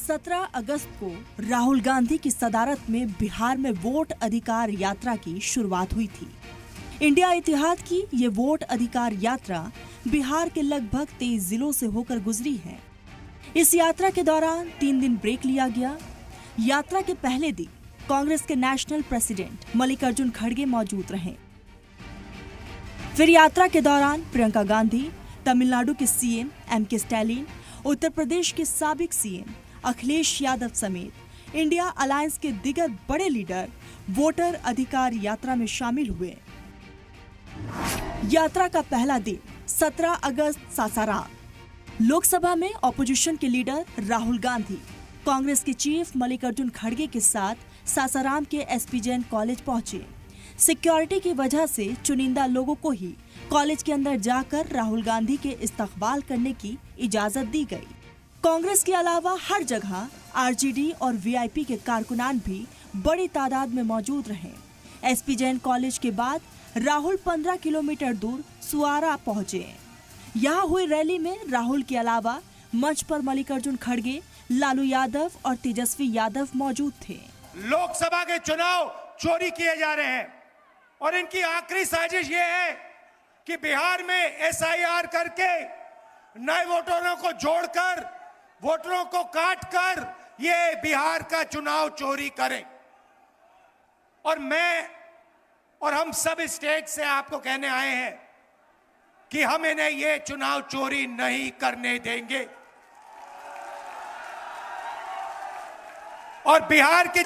17 अगस्त को राहुल गांधी की सदारत में बिहार में वोट अधिकार यात्रा की शुरुआत हुई थी। इंडिया इतिहाद की ये वोट अधिकार यात्रा बिहार के लगभग 23 जिलों से होकर गुजरी है। इस यात्रा के दौरान 3 दिन ब्रेक लिया गया। यात्रा के पहले दिन कांग्रेस के नेशनल प्रेसिडेंट मल्लिकार्जुन खड़गे मौजूद रहे। फिर यात्रा के दौरान प्रियंका गांधी, तमिलनाडु के CM MK. Stalin, Uttar Pradesh के साबिक सीएम अखिलेश यादव समेत इंडिया अलायंस के दिग्गज बड़े लीडर वोटर अधिकार यात्रा में शामिल हुए। यात्रा का पहला दिन 17 अगस्त सासाराम। लोकसभा में ऑपोजिशन के लीडर राहुल गांधी कांग्रेस के चीफ मल्लिकार्जुन खड़गे के साथ सासाराम के एसपी जैन कॉलेज पहुंचे। सिक्योरिटी की वजह से चुनिंदा लोगों को ही कॉलेज के अंदर जाकर राहुल गांधी के इस्तकबाल करने की इजाजत दी गई। कांग्रेस के अलावा हर जगह आरजेडी और वीआईपी के कारकुनान भी बड़ी तादाद में मौजूद रहे। एसपी जैन कॉलेज के बाद राहुल 15 किलोमीटर दूर सुआरा पहुंचे। यहाँ हुई रैली में राहुल के अलावा मंच पर मल्लिकार्जुन खड़गे, लालू यादव और तेजस्वी यादव मौजूद थे। लोकसभा के चुनाव चोरी किए जा रहे हैं और इनकी आखिरी साजिश ये है कि बिहार में एसआईआर करके नए वोटरों को जोड़कर, वोटरों को काटकर ये बिहार का चुनाव चोरी करें। और मैं और हम सब स्टेट से आपको कहने आए हैं कि हम इन्हें ये चुनाव चोरी नहीं करने देंगे। और बिहार की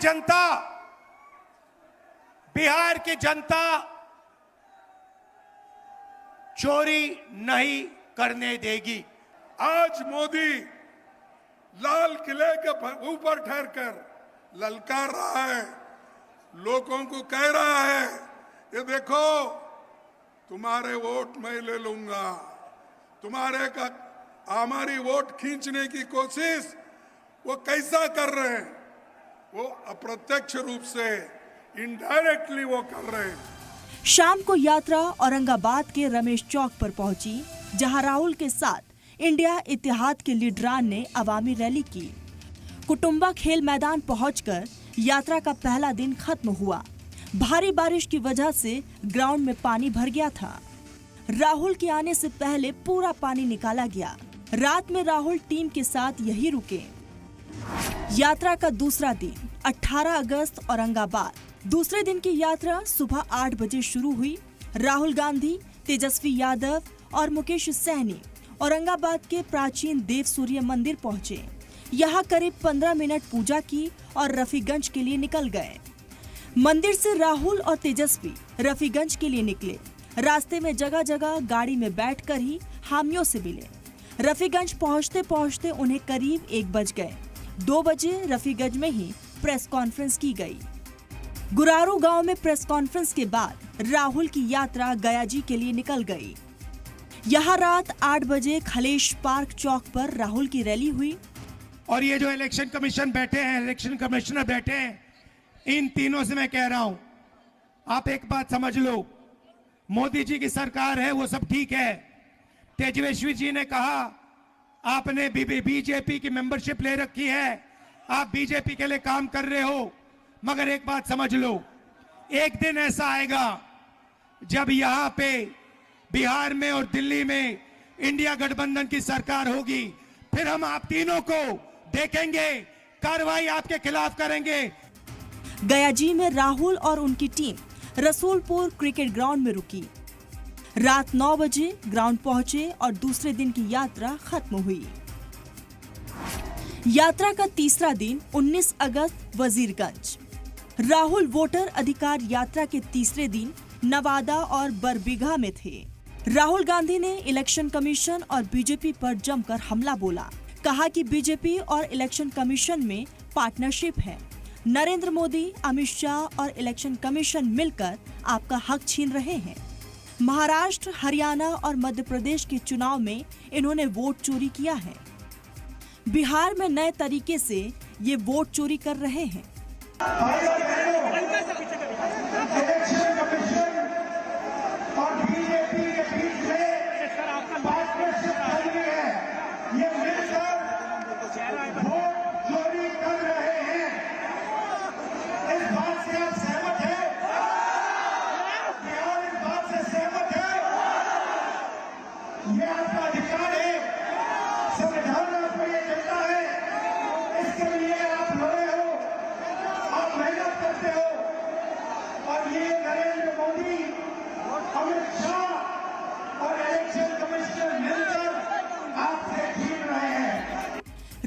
जनता चोरी नहीं करने देगी। आज मोदी लाल किले के ऊपर ठहरकर ललकार रहा है, लोगों को कह रहा है ये देखो तुम्हारे वोट मैं ले लूंगा। हमारी वोट खींचने की कोशिश वो कैसा कर रहे हैं? वो अप्रत्यक्ष रूप से इनडायरेक्टली वो कर रहे हैं। शाम को यात्रा औरंगाबाद के रमेश चौक पर पहुंची, जहां राहुल के साथ इंडिया इतिहाद के लीडरान ने अवामी रैली की। कुटुंबा खेल मैदान पहुंचकर यात्रा का पहला दिन खत्म हुआ। भारी बारिश की वजह से ग्राउंड में पानी भर गया था। राहुल के आने से पहले पूरा पानी निकाला गया। रात में राहुल टीम के साथ यही रुके। यात्रा का दूसरा दिन 18 अगस्त औरंगाबाद। दूसरे दिन की यात्रा सुबह 8 बजे शुरू हुई। राहुल गांधी, तेजस्वी यादव और मुकेश सहनी औरंगाबाद के प्राचीन देव सूर्य मंदिर पहुंचे। यहाँ करीब 15 मिनट पूजा की और रफीगंज के लिए निकल गए। मंदिर से राहुल और तेजस्वी रफीगंज के लिए निकले। रास्ते में जगह जगह गाड़ी में बैठकर ही हामियों से मिले। रफीगंज पहुंचते पहुंचते उन्हें करीब 1 बज गए। 2 बजे रफीगंज में ही प्रेस कॉन्फ्रेंस की गई। गुरारू गांव में प्रेस कॉन्फ्रेंस के बाद राहुल की यात्रा गयाजी के लिए निकल गई। यहाँ रात 8 बजे खलेश पार्क चौक पर राहुल की रैली हुई। और ये जो इलेक्शन कमीशन बैठे हैं, इलेक्शन कमिश्नर बैठे हैं, इन तीनों से मैं कह रहा हूं, आप एक बात समझ लो, मोदी जी की सरकार है वो सब ठीक है। तेजस्वी जी ने कहा आपने बीजेपी की मेंबरशिप ले रखी है, आप बीजेपी के लिए काम कर रहे हो, मगर एक बात समझ लो, एक दिन ऐसा आएगा जब यहाँ पे बिहार में और दिल्ली में इंडिया गठबंधन की सरकार होगी, फिर हम आप तीनों को देखेंगे, कार्रवाई आपके खिलाफ करेंगे। गयाजी में राहुल और उनकी टीम रसूलपुर क्रिकेट ग्राउंड में रुकी। रात 9 बजे ग्राउंड पहुंचे और दूसरे दिन की यात्रा खत्म हुई। यात्रा का तीसरा दिन 19 अगस्त वजीरगंज। राहुल वोटर अधिकार यात्रा के तीसरे दिन नवादा और बरबीघा में थे। राहुल गांधी ने इलेक्शन कमीशन और बीजेपी पर जमकर हमला बोला। कहा कि बीजेपी और इलेक्शन कमीशन में पार्टनरशिप है। नरेंद्र मोदी, अमित शाह और इलेक्शन कमीशन मिलकर आपका हक छीन रहे हैं। महाराष्ट्र, हरियाणा और मध्य प्रदेश के चुनाव में इन्होंने वोट चोरी किया है। बिहार में नए तरीके से ये वोट चोरी कर रहे हैं। ये मिलकर वोट चोरी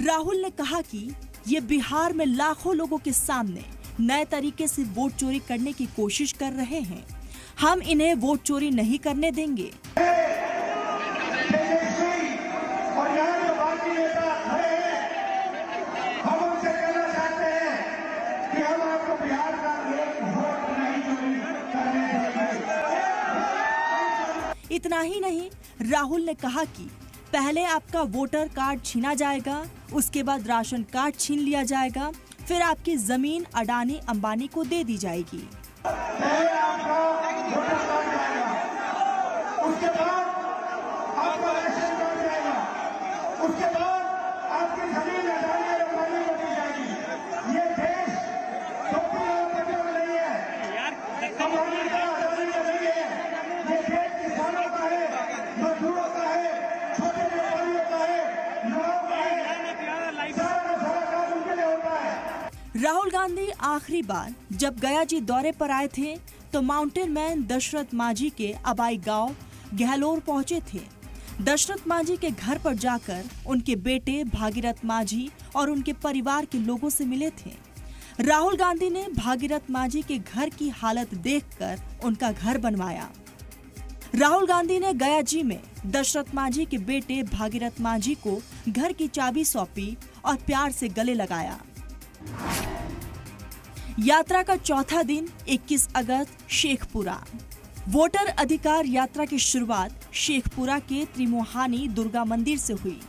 राहुल ने कहा कि ये बिहार में लाखों लोगों के सामने नए तरीके से वोट चोरी करने की कोशिश कर रहे हैं। हम इन्हें वोट चोरी नहीं करने देंगे। इतना ही नहीं, राहुल ने कहा कि पहले आपका वोटर कार्ड छीना जाएगा, उसके बाद राशन कार्ड छीन लिया जाएगा, फिर आपकी जमीन अडानी अंबानी को दे दी जाएगी। पहले आपका वोटर कार्ड जाएगा, उसके बाद आपका राशन कार्ड जाएगा, उसके बाद आपकी जमीन अडानी अंबानी को दी जाएगी। ये देश छोटी उद्योगपतियों का नहीं है, अंबानी का, अडानी का नहीं है। ये देश किसानों का है, मजदूरों का है, छोटे व्यापारियों का है, युवाओं का है। सारा काम उनके लिए होता है। राहुल गांधी आखिरी बार जब गया जी दौरे पर आए थे तो माउंटेन मैन दशरथ मांझी के आबाई गांव गहलोर पहुंचे थे। दशरथ मांझी के घर पर जाकर उनके बेटे भागीरथ मांझी और उनके परिवार के लोगों से मिले थे। राहुल गांधी ने भागीरथ मांझी के घर की हालत देखकर उनका घर बनवाया। राहुल गांधी ने गया जी में दशरथ मांझी के बेटे भागीरथ मांझी को घर की चाबी सौंपी और प्यार से गले लगाया। यात्रा का चौथा दिन 21 अगस्त शेखपुरा। वोटर अधिकार यात्रा की शुरुआत शेखपुरा के त्रिमोहानी दुर्गा मंदिर से हुई,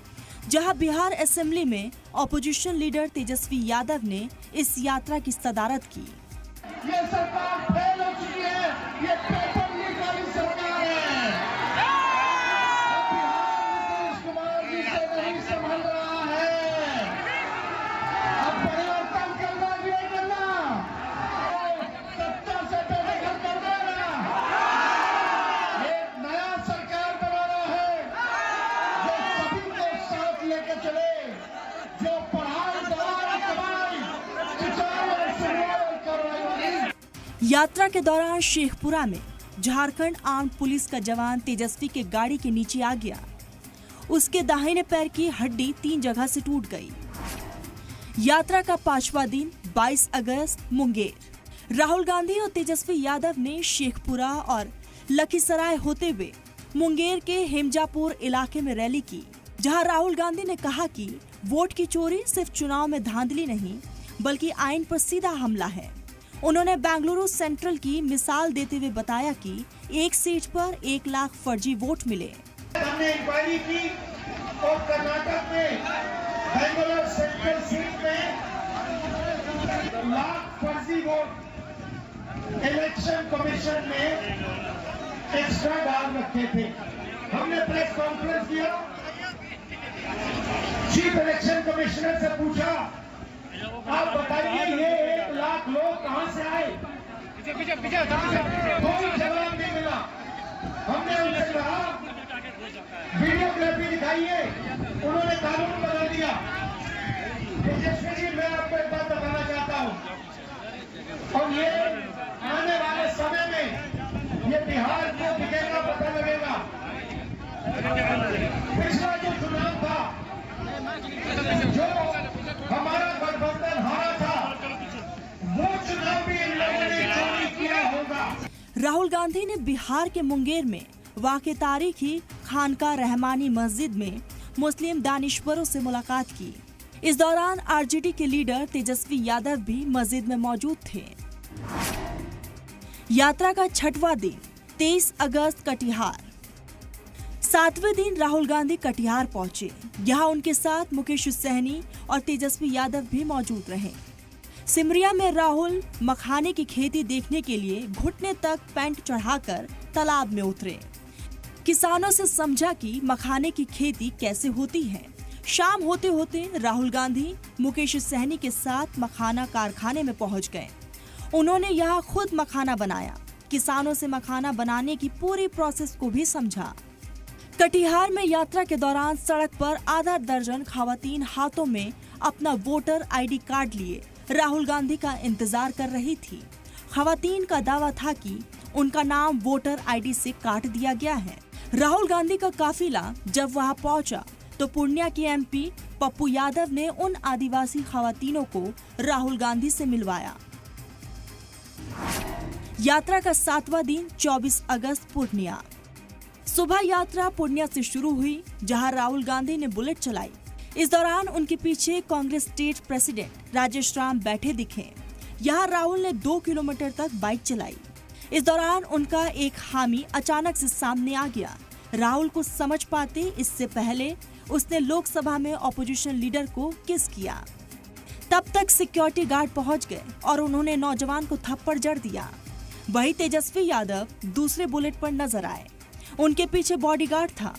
जहां बिहार असेंबली में ऑपोजिशन लीडर तेजस्वी यादव ने इस यात्रा की सदारत की। ये सरकार फेल हो चुकी है, ये पेपर लीक वाली सरकार है। बिहार नीतीश कुमार जी से नहीं संभल रहा है। अब परिवर्तन करना कि नहीं करना? सत्ता से बेदखल कर देना। एक नया सरकार बनाना है जो सभी को साथ लेकर चले, जो पढ़ाई, दवाई, कमाई, किसान और सुनवाई करवाई। यात्रा के दौरान शेखपुरा में झारखंड आर्म्ड पुलिस का जवान तेजस्वी के गाड़ी के नीचे आ गया। उसके दाहिने पैर की हड्डी 3 जगह से टूट गई। यात्रा का 5वां दिन 22 अगस्त मुंगेर। राहुल गांधी और तेजस्वी यादव ने शेखपुरा और लखीसराय होते हुए मुंगेर के हेमजापुर इलाके में रैली की, जहां राहुल गांधी ने कहा कि वोट की चोरी सिर्फ चुनाव में धांधली नहीं बल्कि आइन पर सीधा हमला है। उन्होंने बेंगलुरु सेंट्रल की मिसाल देते हुए बताया कि एक सीट पर 1 लाख फर्जी वोट मिले। हमने इंक्वायरी की और कर्नाटक में बेंगलुरु सेंट्रल सीट में लाख फर्जी वोट इलेक्शन कमीशन ने एक्स्ट्रा डाल रखे थे। हमने प्रेस कॉन्फ्रेंस किया, चीफ इलेक्शन कमिश्नर से पूछा, आप बताइए ये 1 लाख लोग कहां से आए? कोई जवाब नहीं मिला। हमने उनसे कहा वीडियोग्राफी दिखाइए, उन्होंने कानून बना दिया। तेजस्वी जी, मैं आपको एक बात बताना चाहता हूं, और ये आने वाले समय में ये बिहार को दिखेगा, पता लगेगा। पिछला जो चुनाव था, जो हमारा गठबंधन हारा था, वो चुनाव भी इन लोगों ने चोरी किया होगा। राहुल गांधी ने बिहार के मुंगेर में वाक़े तारीखी खानका रहमानी मस्जिद में मुस्लिम दानिश्वरों से मुलाकात की। इस दौरान आरजेडी के लीडर तेजस्वी यादव भी मस्जिद में मौजूद थे। यात्रा का 6वां दिन 23 अगस्त कटिहार। 7वें दिन राहुल गांधी कटिहार पहुंचे। यहाँ उनके साथ मुकेश सहनी और तेजस्वी यादव भी मौजूद रहे। सिमरिया में राहुल मखाने की खेती देखने के लिए घुटने तक पैंट चढ़ाकर तालाब में उतरे। किसानों से समझा कि मखाने की खेती कैसे होती है। शाम होते होते राहुल गांधी मुकेश सहनी के साथ मखाना कारखाने में पहुंच गए। उन्होंने यहाँ खुद मखाना बनाया। किसानों से मखाना बनाने की पूरी प्रोसेस को भी समझा। कटिहार में यात्रा के दौरान सड़क पर आधा दर्जन खवातीन हाथों में अपना वोटर आईडी कार्ड लिए राहुल गांधी का इंतजार कर रही थी। खवातीन का दावा था कि उनका नाम वोटर आईडी से काट दिया गया है। राहुल गांधी का काफिला जब वहां पहुंचा तो पूर्णिया के एमपी पप्पू यादव ने उन आदिवासी खवातीनों को राहुल गांधी से मिलवाया। यात्रा का 7वां दिन 24 अगस्त पूर्णिया। सुबह यात्रा पूर्णिया से शुरू हुई, जहां राहुल गांधी ने बुलेट चलाई। इस दौरान उनके पीछे कांग्रेस स्टेट प्रेसिडेंट राजेश राम बैठे दिखे। यहां राहुल ने 2 किलोमीटर तक बाइक चलाई। इस दौरान उनका एक हामी अचानक से सामने आ गया। राहुल को समझ पाते इससे पहले उसने लोकसभा में ऑपोजिशन लीडर को किस किया। तब तक सिक्योरिटी गार्ड पहुंच गए और उन्होंने नौजवान को थप्पड़ जड़ दिया। वही तेजस्वी यादव दूसरे बुलेट पर नजर आए। उनके पीछे बॉडीगार्ड था।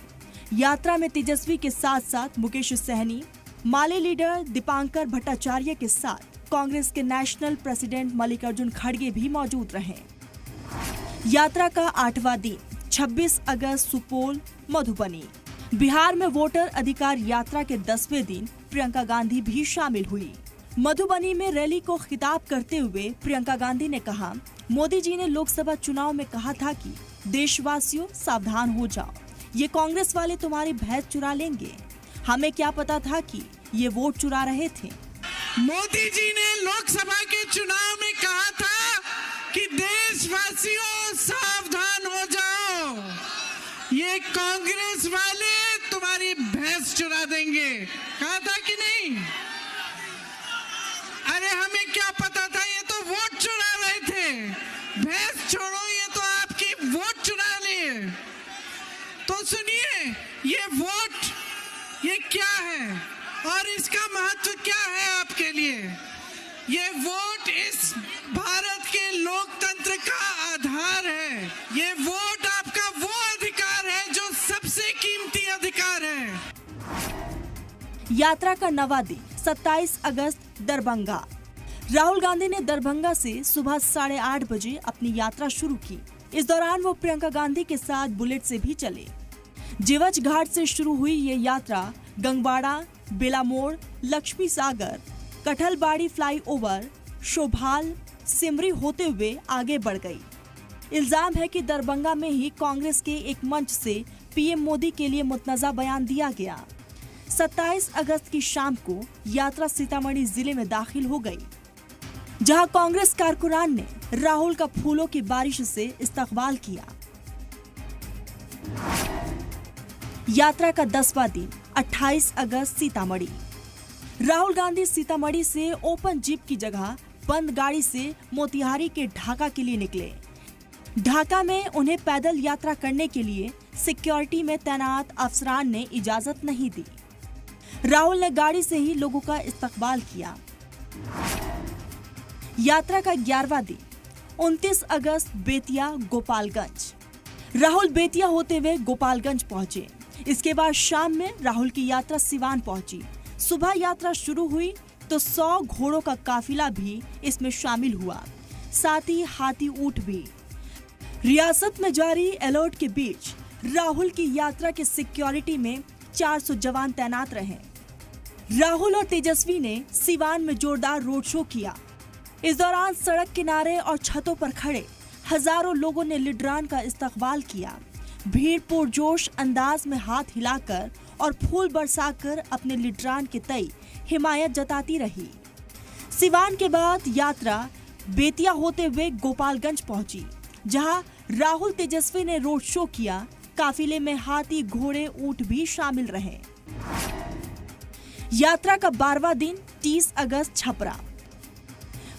यात्रा में तेजस्वी के साथ साथ मुकेश सहनी, माले लीडर दीपांकर भट्टाचार्य के साथ कांग्रेस के नेशनल प्रेसिडेंट मल्लिकार्जुन खड़गे भी मौजूद रहे। यात्रा का 8वां दिन 26 अगस्त सुपौल मधुबनी। बिहार में वोटर अधिकार यात्रा के 10वें दिन प्रियंका गांधी भी शामिल हुई। मधुबनी में रैली को खिताब करते हुए प्रियंका गांधी ने कहा, मोदी जी ने लोकसभा चुनाव में कहा था कि देशवासियों सावधान हो जाओ, ये कांग्रेस वाले तुम्हारी भैंस चुरा लेंगे। हमें क्या पता था कि ये वोट चुरा रहे थे। मोदी जी ने लोकसभा के चुनाव में कहा था कि देशवासियों सावधान हो जाओ, ये कांग्रेस वाले तुम्हारी भैंस चुरा देंगे। कहा था कि नहीं? अरे हमें क्या पता था, ये तो वोट चुरा रहे थे। भैंस छोड़ो, ये तो आपकी वोट चुरा लिए। तो सुनिए, ये वोट ये क्या है और इसका महत्व क्या है आपके लिए? ये वोट इस भारत के लोकतंत्र का आधार है। ये वोट आपका वो अधिकार है जो सबसे कीमती अधिकार है। यात्रा का 9वां दिन 27 अगस्त दरभंगा। राहुल गांधी ने दरभंगा से सुबह 8:30 बजे अपनी यात्रा शुरू की। इस दौरान वो प्रियंका गांधी के साथ बुलेट से भी चले। जीवछ घाट से शुरू हुई ये यात्रा गंगवाड़ा, बेलामोड़, लक्ष्मी सागर, कठलबाड़ी फ्लाईओवर, शोभाल, सिमरी होते हुए आगे बढ़ गई। इल्जाम है कि दरभंगा में ही कांग्रेस के एक मंच से पीएम मोदी के लिए मुतनज़ा बयान दिया गया। 27 अगस्त की शाम को यात्रा सीतामढ़ी जिले में दाखिल हो गई, जहां कांग्रेस कारकुनान ने राहुल का फूलों की बारिश से इस्तकबाल किया। यात्रा का 10वां दिन 28 अगस्त सीतामढ़ी। राहुल गांधी सीतामढ़ी से ओपन जीप की जगह बंद गाड़ी से मोतिहारी के ढाका के लिए निकले। ढाका में उन्हें पैदल यात्रा करने के लिए सिक्योरिटी में तैनात अफसरान ने इजाजत नहीं दी। राहुल ने गाड़ी से ही लोगों का इस्तकबाल किया। यात्रा का 11वां दिन 29 अगस्त बेतिया गोपालगंज। राहुल बेतिया होते हुए गोपालगंज पहुंचे। इसके बाद शाम में राहुल की यात्रा सिवान पहुंची। सुबह यात्रा शुरू हुई तो 100 घोड़ों का काफिला भी इसमें शामिल हुआ, साथ ही हाथी ऊंट भी। रियासत में जारी अलर्ट के बीच राहुल की यात्रा के सिक्योरिटी में 400 जवान तैनात रहे। राहुल और तेजस्वी ने सिवान में जोरदार रोड शो किया। इस दौरान सड़क किनारे और छतों पर खड़े हजारों लोगों ने लीडरान का इस्तकबाल किया। भीड़ पुरजोश अंदाज में हाथ हिलाकर और फूल बरसाकर अपने लीडरान के तय हिमायत जताती रही। सिवान के बाद यात्रा बेतिया होते हुए गोपालगंज पहुंची, जहां राहुल तेजस्वी ने रोड शो किया। काफिले में हाथी, घोड़े, ऊंट भी शामिल रहे। यात्रा का 12वां दिन 30 अगस्त छपरा।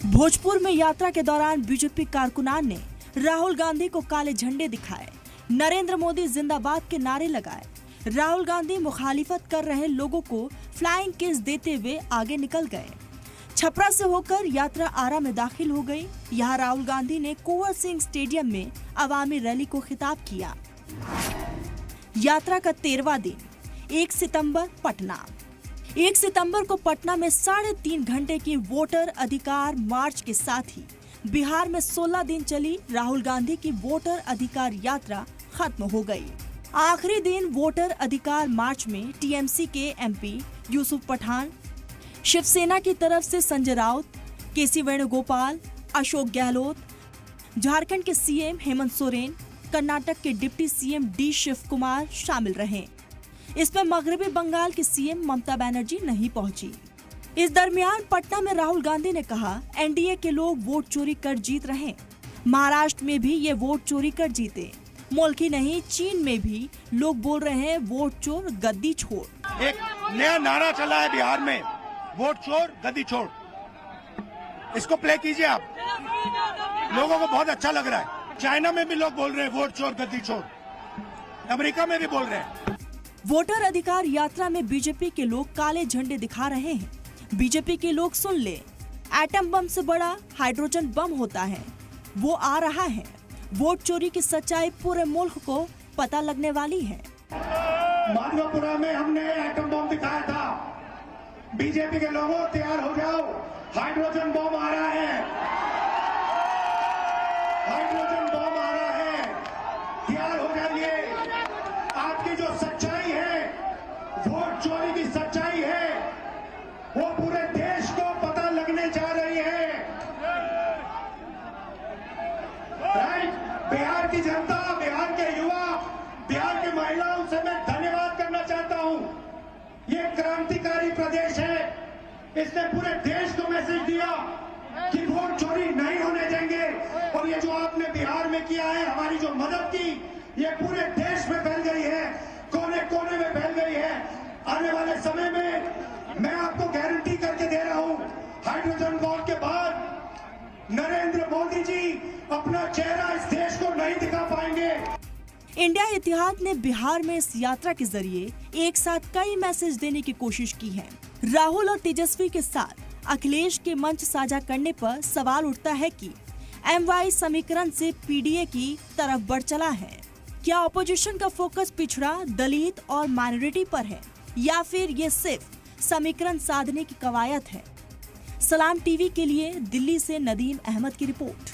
भोजपुर में यात्रा के दौरान बीजेपी कारकुनान ने राहुल गांधी को काले झंडे दिखाए, नरेंद्र मोदी जिंदाबाद के नारे लगाए। राहुल गांधी मुखालिफत कर रहे लोगों को फ्लाइंग किस देते हुए आगे निकल गए। छपरा से होकर यात्रा आरा में दाखिल हो गई। यहाँ राहुल गांधी ने कुंवर सिंह स्टेडियम में अवामी रैली को खिताब किया। यात्रा का 13वां दिन 1 सितंबर पटना। 1 सितंबर को पटना में 3.5 घंटे की वोटर अधिकार मार्च के साथ ही बिहार में 16 दिन चली राहुल गांधी की वोटर अधिकार यात्रा खत्म हो गई। आखिरी दिन वोटर अधिकार मार्च में टीएमसी के एमपी यूसुफ पठान, शिवसेना की तरफ से संजय राउत, केसी वेणुगोपाल, अशोक गहलोत, झारखंड के सीएम हेमंत सोरेन, कर्नाटक के deputy CM D Shivakumar शामिल रहे। इसमें मगरबी बंगाल की सीएम ममता बनर्जी नहीं पहुंची। इस दरमियान पटना में राहुल गांधी ने कहा, एनडीए के लोग वोट चोरी कर जीत रहे। महाराष्ट्र में भी ये वोट चोरी कर जीते। मुल्क ही नहीं, चीन में भी लोग बोल रहे हैं वोट चोर गद्दी छोड़। एक नया नारा चला है बिहार में, वोट चोर गद्दी छोड़। इसको प्ले कीजिए आप, लोगों को बहुत अच्छा लग रहा है। चाइना में भी लोग बोल रहे हैं वोट चोर गद्दी छोड़, अमेरिका में भी बोल रहे हैं। वोटर अधिकार यात्रा में बीजेपी के लोग काले झंडे दिखा रहे हैं। बीजेपी के लोग सुन ले, एटम बम से बड़ा हाइड्रोजन बम होता है, वो आ रहा है। वोट चोरी की सच्चाई पूरे मुल्क को पता लगने वाली है। माधवपुरा में हमने एटम बम दिखाया था। बीजेपी के लोगों तैयार हो जाओ, हाइड्रोजन बम आ रहा है, हाइड्रोजन बम आ रहा है, तैयार हो जाइए। आपकी जो सच्चाई है, वोट चोरी की सच्चाई है, वो पूरे देश को पता लगने जा रही है। राइट, बिहार की जनता, बिहार के युवा, बिहार की महिलाओं से मैं धन्यवाद करना चाहता हूं। ये क्रांतिकारी प्रदेश है, इसने पूरे देश को मैसेज दिया कि वोट चोरी नहीं होने देंगे। और ये जो आपने बिहार में किया है, हमारी जो मदद की, ये पूरे देश में फैल गई है, कोने कोने में फैल गई है। आने वाले समय में मैं आपको गारंटी करके दे रहा हूं, हाइड्रोजन बम के बाद नरेंद्र मोदी जी अपना चेहरा इस देश को नहीं दिखा पाएंगे। इंडिया इतिहाद ने बिहार में इस यात्रा के जरिए एक साथ कई मैसेज देने की कोशिश की है। राहुल और तेजस्वी के साथ अखिलेश के मंच साझा करने पर सवाल उठता है कि एमवाई समीकरण से पीडीए की तरफ बढ़ चला है। क्या ऑपोजिशन का फोकस पिछड़ा, दलित और माइनॉरिटी पर है, या फिर ये सिर्फ समीकरण साधने की कवायद है? सलाम टीवी के लिए दिल्ली से नदीम अहमद की रिपोर्ट।